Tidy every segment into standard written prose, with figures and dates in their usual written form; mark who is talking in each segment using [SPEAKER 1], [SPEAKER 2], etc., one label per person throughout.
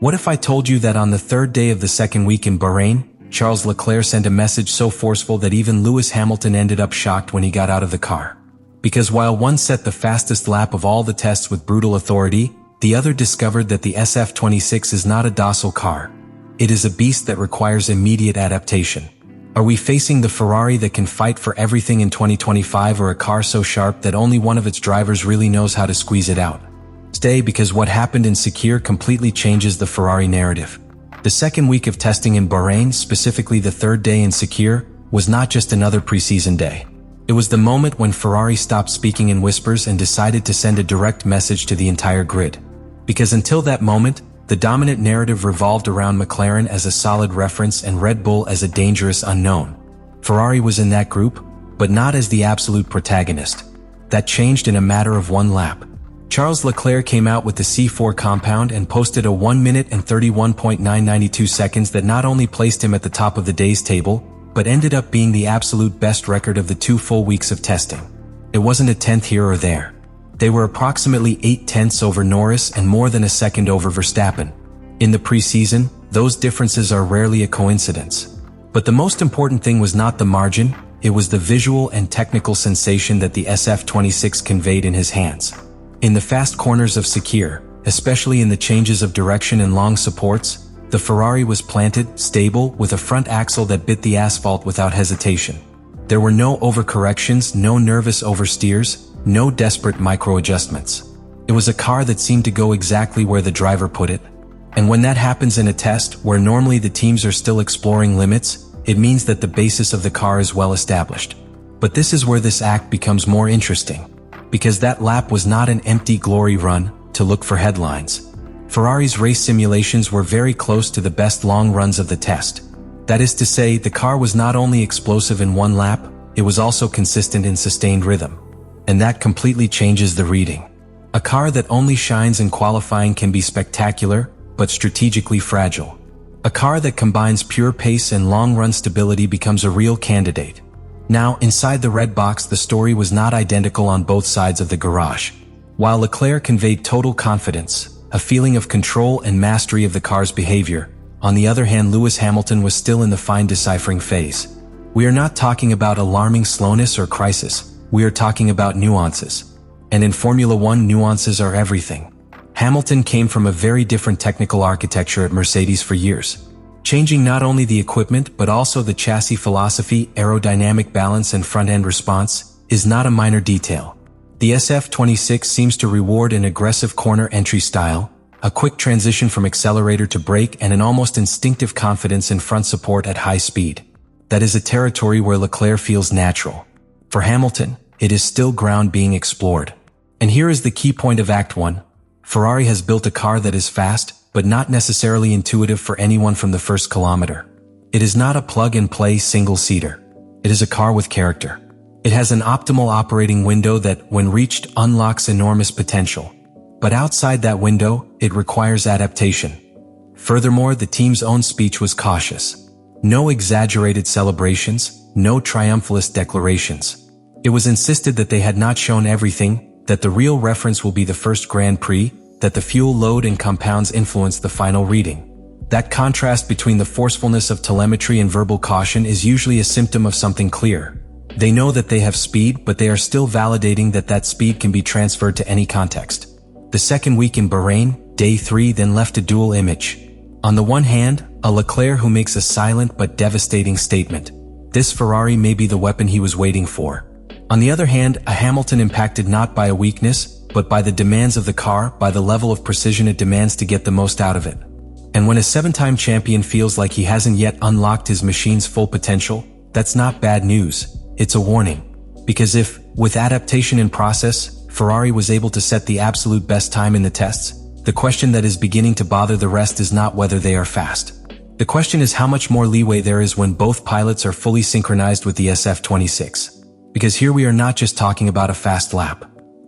[SPEAKER 1] What if I told you that on the third day of the second week in Bahrain, Charles Leclerc sent a message so forceful that even Lewis Hamilton ended up shocked when he got out of the car? Because while one set the fastest lap of all the tests with brutal authority, the other discovered that the SF26 is not a docile car. It is a beast that requires immediate adaptation. Are we facing the Ferrari that can fight for everything in 2025, or a car so sharp that only one of its drivers really knows how to squeeze it out? Stay, because what happened in Sakhir completely changes the Ferrari narrative. The second week of testing in Bahrain, specifically the third day in Sakhir, was not just another preseason day. It was the moment when Ferrari stopped speaking in whispers and decided to send a direct message to the entire grid. Because until that moment, the dominant narrative revolved around McLaren as a solid reference and Red Bull as a dangerous unknown. Ferrari was in that group, but not as the absolute protagonist. That changed in a matter of one lap. Charles Leclerc came out with the C4 compound and posted a 1 minute and 31.992 seconds that not only placed him at the top of the day's table, but ended up being the absolute best record of the 2 full weeks of testing. It wasn't a tenth here or there. They were approximately 0.8 over Norris and more than a second over Verstappen. In the preseason, those differences are rarely a coincidence. But the most important thing was not the margin, it was the visual and technical sensation that the SF26 conveyed in his hands. In the fast corners of Sakhir, especially in the changes of direction and long supports, the Ferrari was planted, stable, with a front axle that bit the asphalt without hesitation. There were no overcorrections, no nervous oversteers, no desperate micro-adjustments. It was a car that seemed to go exactly where the driver put it. And when that happens in a test, where normally the teams are still exploring limits, it means that the basis of the car is well established. But this is where this act becomes more interesting. Because that lap was not an empty glory run to look for headlines. Ferrari's race simulations were very close to the best long runs of the test. That is to say, the car was not only explosive in one lap, it was also consistent in sustained rhythm. And that completely changes the reading. A car that only shines in qualifying can be spectacular, but strategically fragile. A car that combines pure pace and long-run stability becomes a real candidate. Now, inside the red box, the story was not identical on both sides of the garage. While Leclerc conveyed total confidence, a feeling of control and mastery of the car's behavior, on the other hand, Lewis Hamilton was still in the fine deciphering phase. We are not talking about alarming slowness or crisis. We are talking about nuances. And in Formula One, nuances are everything. Hamilton came from a very different technical architecture at Mercedes for years. Changing not only the equipment but also the chassis philosophy, aerodynamic balance and front-end response is not a minor detail. The SF26 seems to reward an aggressive corner entry style, a quick transition from accelerator to brake, and an almost instinctive confidence in front support at high speed. That is a territory where Leclerc feels natural. For Hamilton, it is still ground being explored. And here is the key point of Act 1. Ferrari has built a car that is fast, but not necessarily intuitive for anyone from the first kilometer. It is not a plug-and-play single-seater. It is a car with character. It has an optimal operating window that, when reached, unlocks enormous potential. But outside that window, it requires adaptation. Furthermore, the team's own speech was cautious. No exaggerated celebrations, no triumphalist declarations. It was insisted that they had not shown everything, that the real reference will be the first Grand Prix, that the fuel load and compounds influence the final reading. That contrast between the forcefulness of telemetry and verbal caution is usually a symptom of something clear. They know that they have speed, but they are still validating that that speed can be transferred to any context. The second week in Bahrain, day 3, then left a dual image. On the one hand, a Leclerc who makes a silent but devastating statement. This Ferrari may be the weapon he was waiting for. On the other hand, a Hamilton impacted not by a weakness, but by the demands of the car, by the level of precision it demands to get the most out of it. And when a 7-time champion feels like he hasn't yet unlocked his machine's full potential, that's not bad news, it's a warning. Because if, with adaptation in process, Ferrari was able to set the absolute best time in the tests, the question that is beginning to bother the rest is not whether they are fast. The question is how much more leeway there is when both pilots are fully synchronized with the SF26. Because here we are not just talking about a fast lap.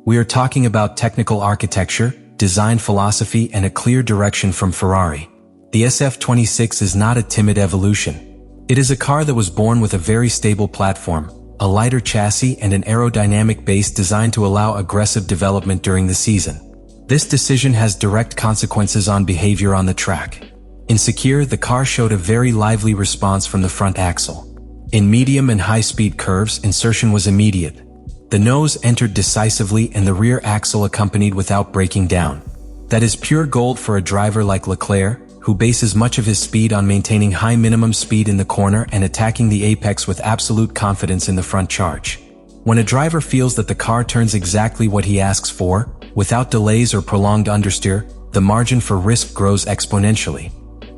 [SPEAKER 1] We are talking about technical architecture, design philosophy, and a clear direction from Ferrari. The SF26 is not a timid evolution. It is a car that was born with a very stable platform, a lighter chassis, and an aerodynamic base designed to allow aggressive development during the season. This decision has direct consequences on behavior on the track. In Sakhir, the car showed a very lively response from the front axle. In medium and high-speed curves, insertion was immediate. The nose entered decisively and the rear axle accompanied without breaking down. That is pure gold for a driver like Leclerc, who bases much of his speed on maintaining high minimum speed in the corner and attacking the apex with absolute confidence in the front charge. When a driver feels that the car turns exactly what he asks for, without delays or prolonged understeer, the margin for risk grows exponentially.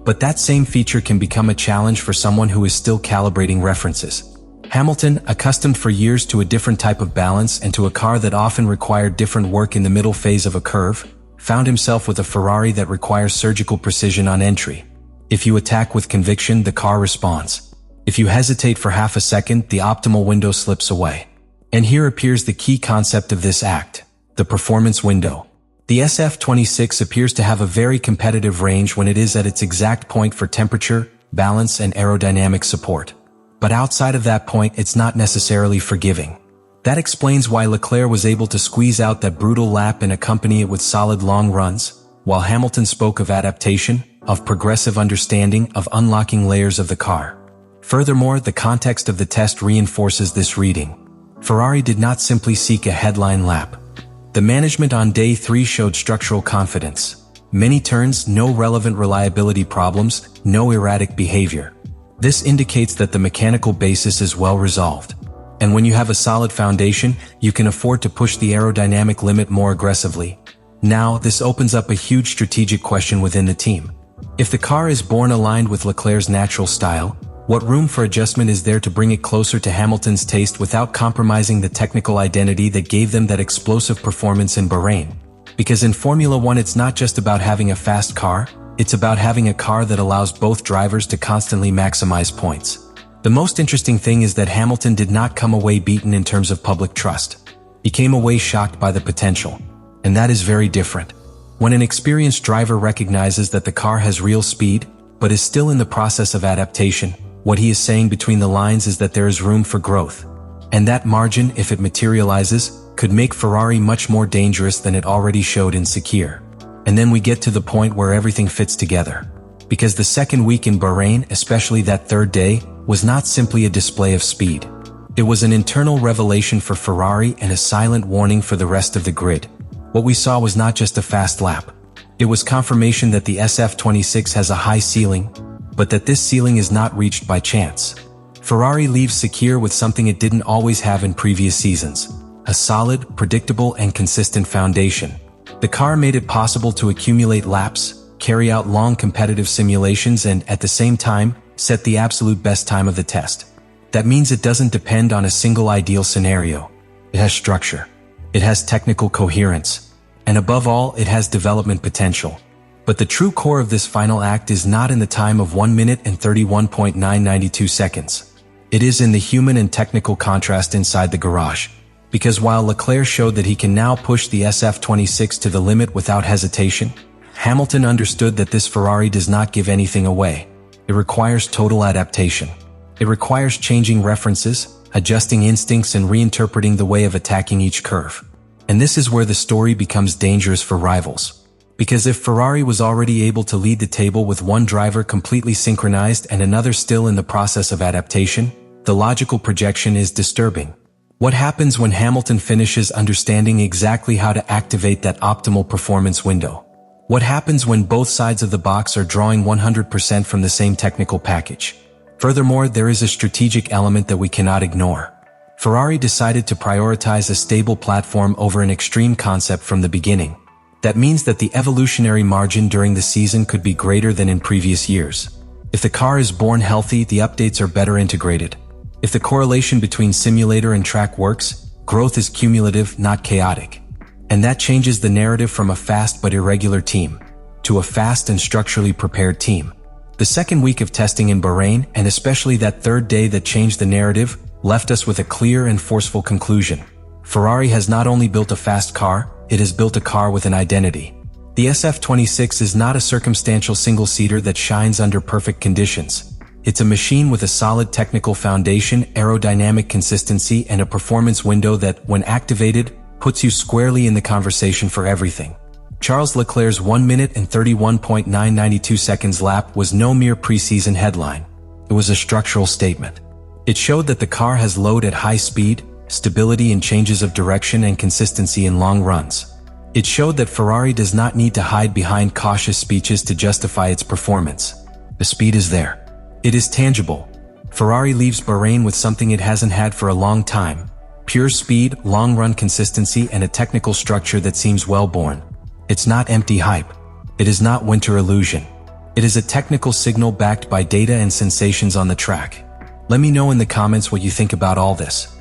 [SPEAKER 1] But that same feature can become a challenge for someone who is still calibrating references. Hamilton, accustomed for years to a different type of balance and to a car that often required different work in the middle phase of a curve, found himself with a Ferrari that requires surgical precision on entry. If you attack with conviction, the car responds. If you hesitate for half a second, the optimal window slips away. And here appears the key concept of this act, the performance window. The SF26 appears to have a very competitive range when it is at its exact point for temperature, balance, and aerodynamic support. But outside of that point, it's not necessarily forgiving. That explains why Leclerc was able to squeeze out that brutal lap and accompany it with solid long runs, while Hamilton spoke of adaptation, of progressive understanding, of unlocking layers of the car. Furthermore, the context of the test reinforces this reading. Ferrari did not simply seek a headline lap. The management on day 3 showed structural confidence. Many turns, no relevant reliability problems, no erratic behavior. This indicates that the mechanical basis is well resolved. And when you have a solid foundation, you can afford to push the aerodynamic limit more aggressively. Now, this opens up a huge strategic question within the team. If the car is born aligned with Leclerc's natural style, what room for adjustment is there to bring it closer to Hamilton's taste without compromising the technical identity that gave them that explosive performance in Bahrain? Because in Formula 1 it's not just about having a fast car, it's about having a car that allows both drivers to constantly maximize points. The most interesting thing is that Hamilton did not come away beaten in terms of public trust. He came away shocked by the potential. And that is very different. When an experienced driver recognizes that the car has real speed, but is still in the process of adaptation, what he is saying between the lines is that there is room for growth. And that margin, if it materializes, could make Ferrari much more dangerous than it already showed in Sakhir. And then we get to the point where everything fits together. Because the second week in Bahrain, especially that third day, was not simply a display of speed. It was an internal revelation for Ferrari and a silent warning for the rest of the grid. What we saw was not just a fast lap. It was confirmation that the SF26 has a high ceiling, but that this ceiling is not reached by chance. Ferrari leaves Sakhir with something it didn't always have in previous seasons: a solid, predictable, and consistent foundation. The car made it possible to accumulate laps, carry out long competitive simulations, and, at the same time, set the absolute best time of the test. That means it doesn't depend on a single ideal scenario. It has structure. It has technical coherence. And above all, it has development potential. But the true core of this final act is not in the time of 1 minute and 31.992 seconds. It is in the human and technical contrast inside the garage. Because while Leclerc showed that he can now push the SF26 to the limit without hesitation, Hamilton understood that this Ferrari does not give anything away. It requires total adaptation. It requires changing references, adjusting instincts, and reinterpreting the way of attacking each curve. And this is where the story becomes dangerous for rivals. Because if Ferrari was already able to lead the table with one driver completely synchronized and another still in the process of adaptation, the logical projection is disturbing. What happens when Hamilton finishes understanding exactly how to activate that optimal performance window? What happens when both sides of the box are drawing 100% from the same technical package? Furthermore, there is a strategic element that we cannot ignore. Ferrari decided to prioritize a stable platform over an extreme concept from the beginning. That means that the evolutionary margin during the season could be greater than in previous years. If the car is born healthy, the updates are better integrated. If the correlation between simulator and track works, growth is cumulative, not chaotic. And that changes the narrative from a fast but irregular team to a fast and structurally prepared team. The second week of testing in Bahrain, and especially that third day that changed the narrative, left us with a clear and forceful conclusion. Ferrari has not only built a fast car, it has built a car with an identity. The SF26 is not a circumstantial single-seater that shines under perfect conditions. It's a machine with a solid technical foundation, aerodynamic consistency, and a performance window that, when activated, puts you squarely in the conversation for everything. Charles Leclerc's 1 minute and 31.992 seconds lap was no mere preseason headline. It was a structural statement. It showed that the car has load at high speed, stability in changes of direction and consistency in long runs. It showed that Ferrari does not need to hide behind cautious speeches to justify its performance. The speed is there. It is tangible. Ferrari leaves Bahrain with something it hasn't had for a long time: pure speed, long-run consistency, and a technical structure that seems well-born. It's not empty hype. It is not winter illusion. It is a technical signal backed by data and sensations on the track. Let me know in the comments what you think about all this.